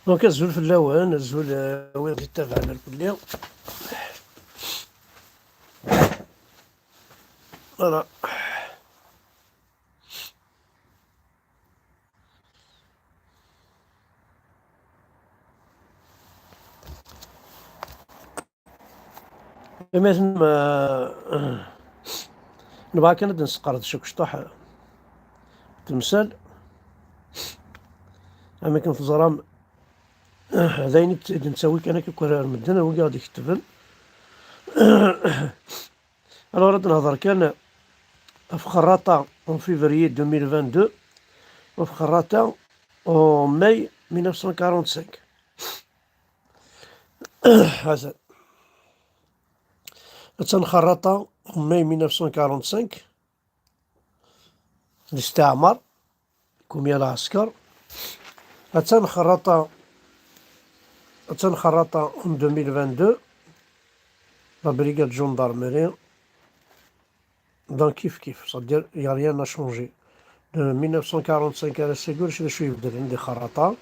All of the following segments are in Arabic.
دونك الزول في اللوان الزول وين يتابع على الكلية. فوالا. مثلا نبغى كان نسقرض شوك شطح تمثال أما كان في الظلام هذين نسوي كأنا كيكون المدن هو قاعد يكتبن. أنا رد نهضر كان في خراطة en février 2022 وفي خراطة en mai 1945. هذا تنخرطة en mai 1945 الاستعمار كوميا العسكر. تنخرطة en 2022 la brigade gendarmerie. Donc كيف c'est-à-dire il n'y a rien à changer de 1945 à la Ségur. Je suis des خراطة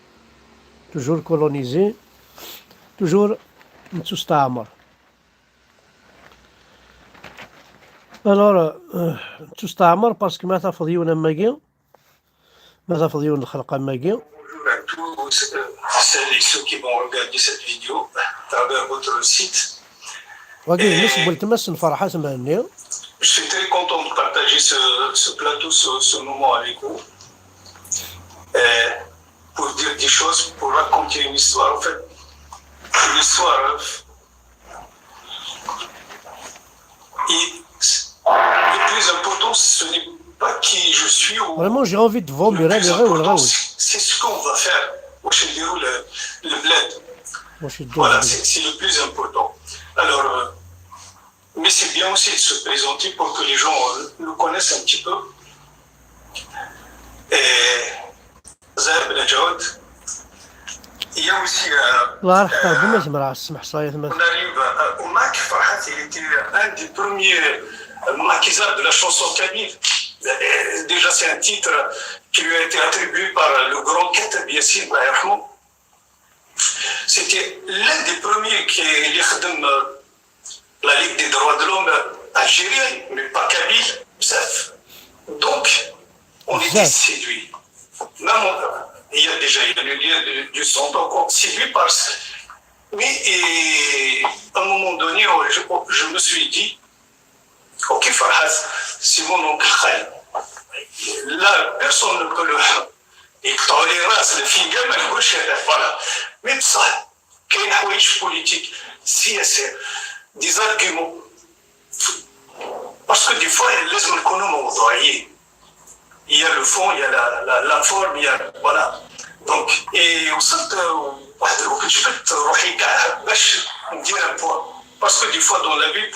toujours colonisé toujours مستعمر. alors تستعمر باسكو ما تفضيونا ماكي ما تفضيون الخلقة ماكي. Bonjour à tous celles et ceux qui vont regarder cette vidéo à travers votre site. Je suis très content de partager ce plateau, ce moment avec vous. Pour dire des choses, pour raconter une histoire. En fait, une histoire. Et le plus important, ce n'est pas qui je suis. Vraiment, j'ai envie de vomir. C'est ce qu'on va faire. Chez le bled. Voilà, c'est le plus important. Alors, mais c'est bien aussi de se présenter pour que les gens nous connaissent un petit peu. Et Zahab Lajoud, il y a aussi on arrive au Mac. Farhat, il était un des premiers maquisards de la chanson kabyle. Déjà, c'est un titre qui lui a été attribué par le grand Katab Yassine. C'était l'un des premiers qui a la Ligue des droits de l'homme algérienne, mais pas kabyle. Donc, on était séduits. Même il y a le lien du sang, donc on séduit par ça. Mais à un moment donné, je me suis dit, ok Farhat, c'est mon oncle Khalid. Là, personne ne peut le يقطعوا لي راس الفينجان ما نقولش هذا فوالا. مي بصح كاين حوايج بوليتيك سياسيه دي زارغيومون باسكو دي فوا لازم نكونوا موضوعيين. il y a le fond, il y a la forme, il y a voilà. Donc وصلت واحد الوقت جبت روحي كاع باش ندير ان بوان باسكو دي فوا دون لا في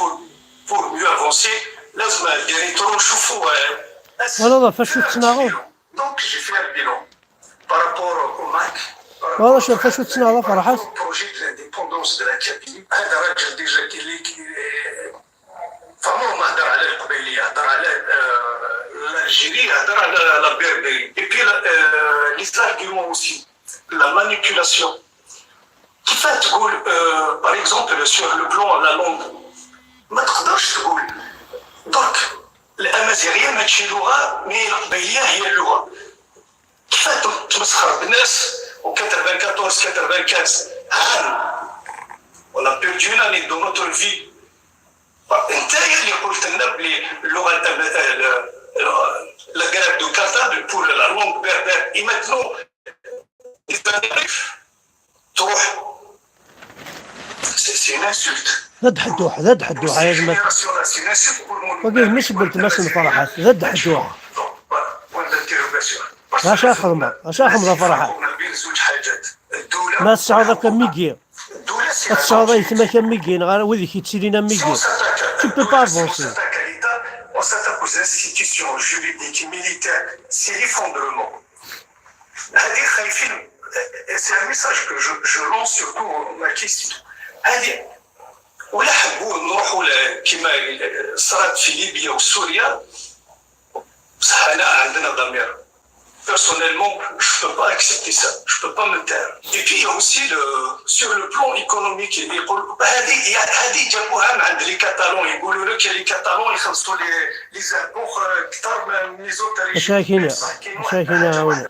pour mieux avancer لازم ديريكتور نشوفوا. والله فاش تناغو Donc j'ai fait un bilan par rapport au MAC. والله شوف فاش تناغو فرحت. projet de l'indépendance de la Kabylie. هذا راجل ديجا اللي فما ما هضر على القبيليه، هضر على الالجيري، هضر على لا بربري. Et puis les arguments aussi, la manipulation. كيفاه تقول par exemple sur le plan la langue ما تقدرش تقول درك الامازيغيه ماشي لغه مي القبيليه هي اللغه. كيفاه تمسخر بالناس و 94 95 عام on a perdu une année de notre vie. انت اللي قلت لنا بلي اللغه la grève de Carthage pour la langue berbère et maintenant تروح c'est une insulte. زاد حدوحه يا جماعه. وقيل مش قلت مثلا فرحات زاد حدوحه. اش اخدم فرحات ما الصعوبه كميكي الصعوبه يتما كميكي غير وذيك يتسيلينا ميكي tu peux pas avancer. On s'attaque aux institutions juridiques et militaires, c'est l'effondrement. C'est un message que je lance surtout ma question. ولا حبوا نروحوا كما صارت في ليبيا وسوريا بصح هنا عندنا ضمير Personnellement, je ne peux pas accepter ça. Je ne peux pas me taire. Et puis, il y a aussi sur le plan économique. هذه جابوها من عند لي كاتالون يقولوا لك les Catalans يخلصوا les impôts أكثر من les autres مشاكل هاونا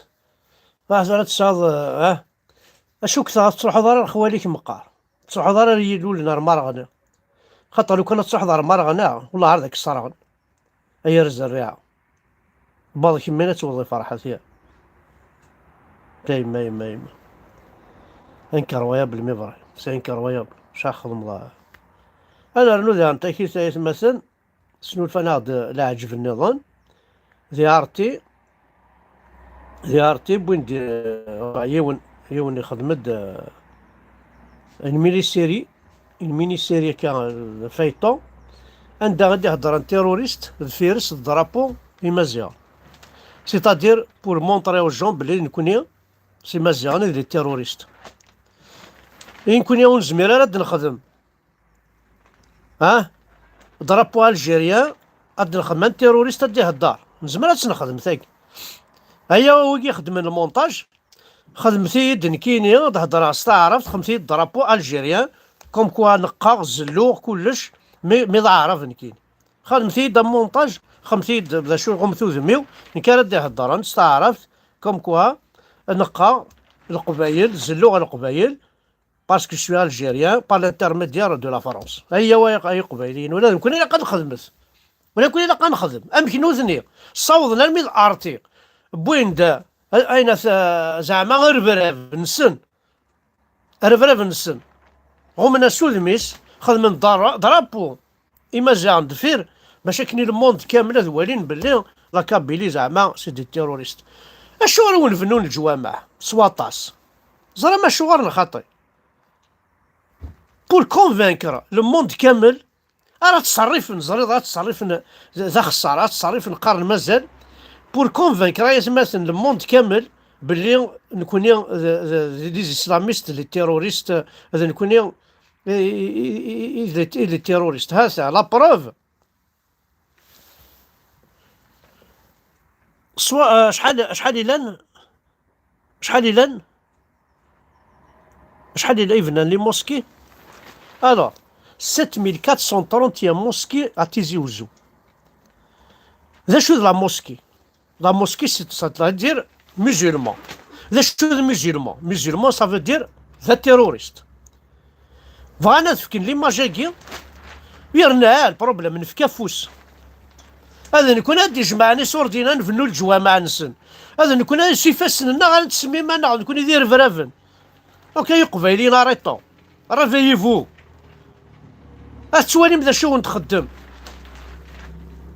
فازالت تصاد اشو كثر تصرح ضرر خواليك مقار تصرح ضرر يدول لنا مرغنا خاطر لو كانت تصرح ضرر مرغنا والله هذاك الصرغن اي رز الرياع بعض كمينة توظي فرحة فيها يما يما يما انكر ويابل مبري سينكر ويابل شاخذ مضاعف انا رنو ذا انت كي مثلا شنو الفناد لا عجب النظام زيارتي بوين يون خدمت الميني سيري كان فايطون عندها غادي يهضر عن تيروريست الفيرس الدرابو في مزيان سيتادير بور مونطري او جون بلي نكوني سي مزيان لي تيروريست نكوني ونزمير راه نخدم درابو الجيريان غادي نخدم عن تيروريست غادي يهضر نزمر نخدم ثاك هيا هو يخدم المونتاج خدمتي دنكيني تهضر استعرفت خدمتي درابو الجيريان كوم كوا نقا زلوغ كلش مي عارف نكين خدمتي دا مونتاج خدمتي بدا شو غمثو ذميو كان راه يهضر نستعرفت كوم كوا نقا القبايل زلوغ القبايل باسكو شوي الجيريان با لانترميديار دو لا فرونس هيا واي قبايليين ولا نكون الا قنخدمت ولا نكون الا قنخدم امكن وذني صوضنا الميد ارتيق بوين دا اين زعما رفرف نسن غمنا سولميس خدم درابو اما جا دفير باش كني الموند كامل ذوالين باللي لا كابيلي زعما سي دي تيروريست اشو راهو الفنون الجوامع سواطاس زرا ما شغل خاطي بور كونفينكر لو موند كامل راه تصرف نزريض راه تصرف ذا خساره تصرف نقارن مازال بور كونفينكر راه مثلا لو موند كامل باللي نكوني لي اسلاميست لي تيروريست هذا نكوني لي تيروريست هذا لا بروف سوا شحال إلى لي موسكي alors 7431 موسكي à Tizi Ouzou ذا شو لا موسكي لا موسكي c'est-à-dire musulman ذا شو musulman ça veut dire ذا terroriste بغانا تفكين لي ماجاكي يرنا البروبليم نفكا فوس هذا نكون هادي جمعني صورتينا نفنو الجوامع نسن هذا نكون هادي سيفاسنا غنتسمي معنا نكون يدير فرافن اوكي قبايلين اريطو رافييفو اتواني بدا شو نتخدم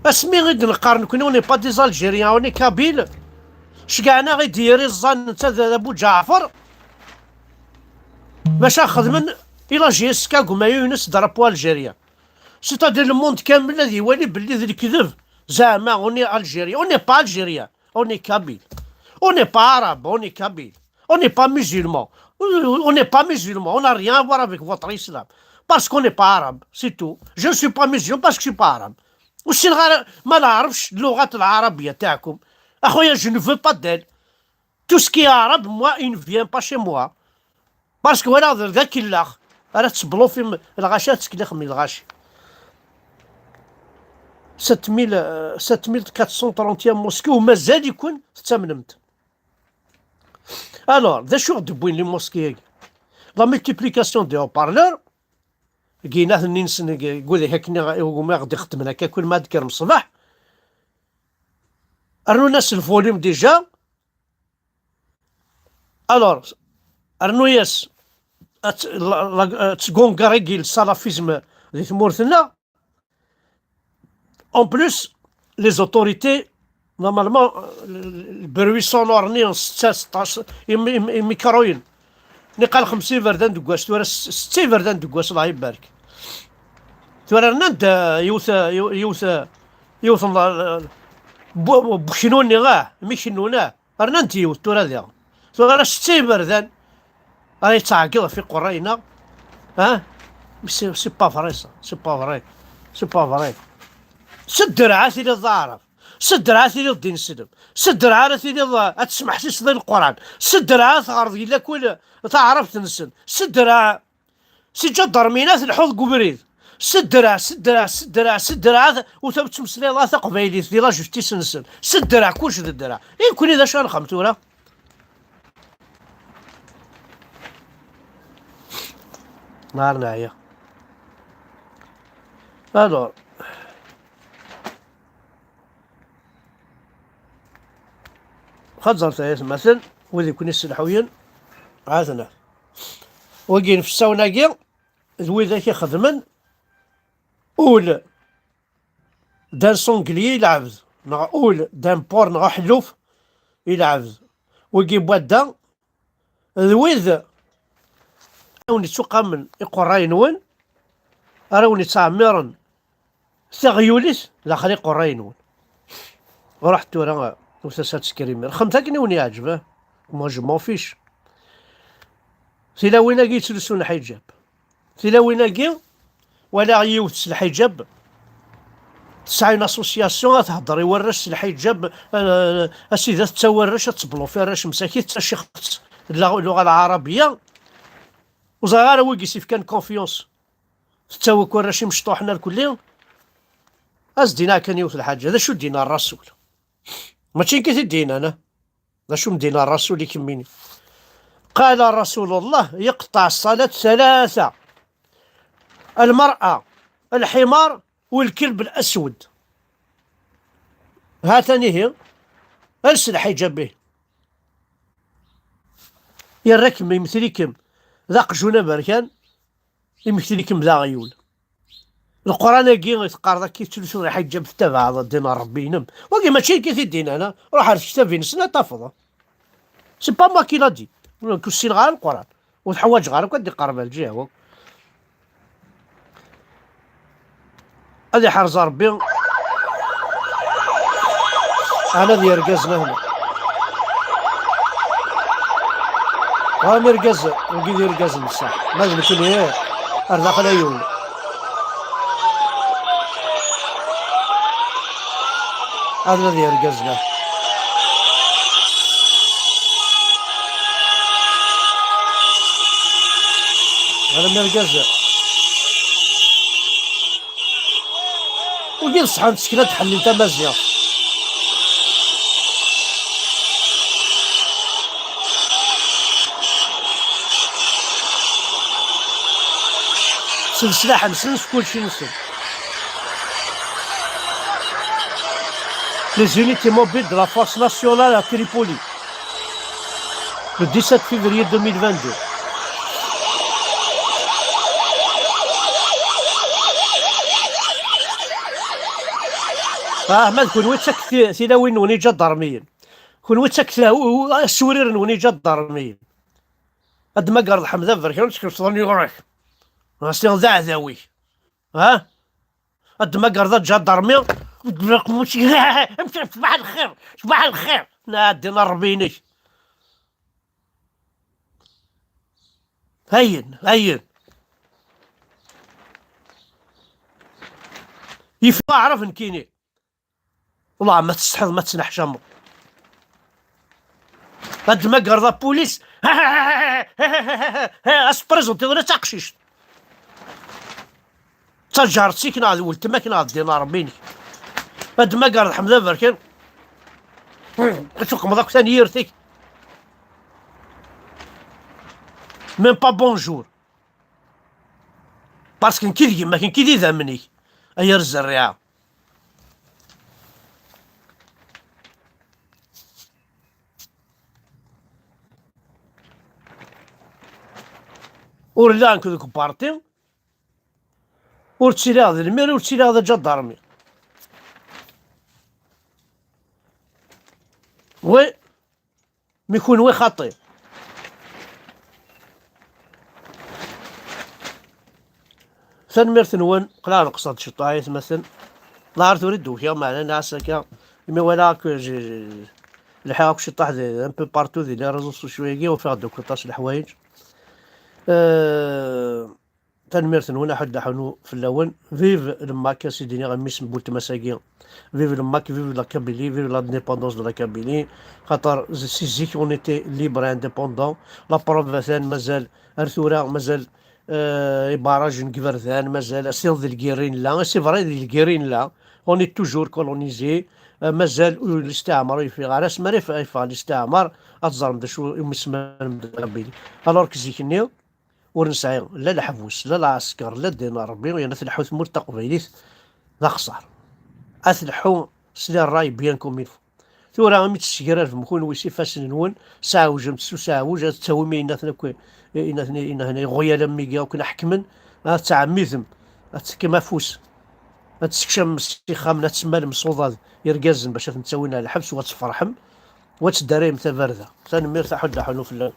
اسمي غير نقارن كون اوني با دي الجيريان اوني كابيل شكاعنا غير ديري الظن نتا ابو جعفر باش خدمن الى جيسكا كوما يونس درابو الجيريان سيتادير الموند كامل الذي يولي باللي ذي الكذب زعما اوني الجيريان اوني با الجيريان اوني كابيل اوني با عرب اوني كابيل اوني با مسلمان اوني با مسلمان اون ريان افوار افيك فوتر اسلام باسكو اوني با عرب سي تو جو سوي با مسلمان باسكو سي با عرب وشي ما نعرفش اللغات العربيه تاعكم اخويا جو نو فو با ديل تو سكي عرب موا اون فيان با شي موا باسكو انا ذاك اللاخ راه تبلو في الغاشات تسكليخ من الغاشي 7431 موسكي ومازال يكون تمنمت الوغ ذا شو غدبوين لي موسكي لا ملتيبليكاسيون دي هوبارلور كينا ننسن يقول هكني هما غادي يخدم هكا كل ما ذكر من الصباح رنو ناس الفوليوم ديجا الوغ رنو ياس تكونكاريكي السلافيزم دي ثمورتنا en plus les autorités normalement البروي سونور ني 16 ميكروين نقال 50 فردان دكواس تورا 60 فردان دكواس الله يبارك تورا نانت يوث بوشنوني غاه ميشنونا رنانت يوث تورا ذا تورا 60 فردان راهي تعقل في قرينا سي با فري سي با فري سد درعات الى الظاهر سدرها تيدي الدين السلم، سدرها تيدي تسمح تصدي القران، سدرها تعرض الا كل تعرف تنسن، سدرها سي جدر مينات الحوض قبريد، سدرها وثبت مسلي الله تقبيلي دي لا جوستيس نسن، سدرها كلش ددرها، يمكن اذا شان خمتوره نهار نعيا. الور خزر ثلاث مثل وذي يكون السلحويين عاثنا وقين في الساوناكي ذوي ذاك يخدمن اول دان سونقلي يلعب نغ اول دان بور نغ حلوف يلعب وقين بوادا ذوي راوني تسوقا يقراين وين راوني تعمرن ثغيوليس لا خلي قراين وين ورحت ورا مسلسلات سكريمير خمسة وني عجبه مو جو مون فيش سيلا ويناكي تلسون الحجاب سيلا ويناكي ولا يوث الحجاب تسعين اسوسياسيون تهضر يورش الحجاب اسيدة تورش تبلو فيها راش مساكين تشخص اللغة العربية وزغار ويقيس كان كونفيونس تساوي كون راشي مشطوحنا الكلين دينا كان يوث الحاجة هذا شو دينا الرسول ماشي كي تدينا انا هذا شو مدينا الرسول يكميني قال رسول الله يقطع الصلاة ثلاثة: المرأة، الحمار، والكلب الأسود. هاتني هي أرسل حجاب به يراكم يمثلكم ذاق جونا بركان يمثلكم ذا غيول القرآن كي يتقارض كي تلسون حجاب تبع ضدنا ربي ينم وكي ماشي كي تدين انا روح على الكتاب نسنا تفضل سي با ما كي لا دي كسين غير القرآن وتحواج غير كدي قرب الجهه هذه حرز ربي انا ذي رقزنا هنا ها مرقز وكي ذي رقز نصح لازم يكون ايه ارزاق العيون هذا الذي رقزنا هذا مرقز وقيل صحان تسكنات تحلي انت مزيان سلسلة نسنس كلشي نسن les unités mobiles de la force nationale à Tripoli le 17 février 2022. احمد كون ويتسك ثلاوين وني جا ضرميين كون ويتسك السورير وني جا ضرميين قد ما قرض حمزه فركان تكرصوني وراك راسي ذا ذاوي ها قد ما قرض جا ضرمي صباح الخير صباح الخير نادينا ربيني هين يفا عرف نكيني والله ما تستحض ما تسنح جمر قد ما قرض بوليس اسبريزونتي ولا تقشيش تجارت سيكنا هذا ولت ما كنا دينا ربيني قد ما قرض حمزه بركان شوك مضاك ثاني يرتك ميم با بونجور باسكو كي ما كاين كي ذمني ايا الزريعه ورلا نكذوك بارتي ورتشيلي هذا المير ورتشيلي هذا جدارمي وي ميكون وي خطير ثنمير ثنون قلا نقصد شطايت مثلا لا تريد دوكيا معنا ناس هكا مي ولا الحاق شطاح ان بو بارتو دي لي ريزو سوسيو كي وفيها دوكوطاس الحوايج تنميرت هنا حد حنو في اللون فيف لما كان سيدي غميس بولت مساكين فيف لما فيف لا كابيلي فيف لا ديبوندونس دو لا كابيلي خاطر سي زيك اون ايتي ليبر انديبوندون لا بروف مثلا مازال ارثورا مازال باراج نكفرثان مازال سيل ديال الكيرين لا سي فري ديال الكيرين لا اوني توجور كولونيزي مازال الاستعمار في غارس ماري في الاستعمار اتظلم دا شو يسمى كابيلي الوغ كزيكني ور نسعي لا الحبوس لا العسكر لا الدينار ربي ويا نثلحو ثمور تقبيليت لا خسر اثلحو سلا الراي بيان كوميلفو ثورا غامي تسكرار في مكون ويسي فاسن نون ساعة وجم تسو ساعة وجا تساوي مي إنا ثنا إنا هنا غويا لميكا وكنا حكمن تاع ميثم كيما فوس تسكشم استخام تسمى المصوضة يرقزن باش نتساوينا الحبس وتفرحم وتداري متى باردة ثاني مير تاع حد حنو في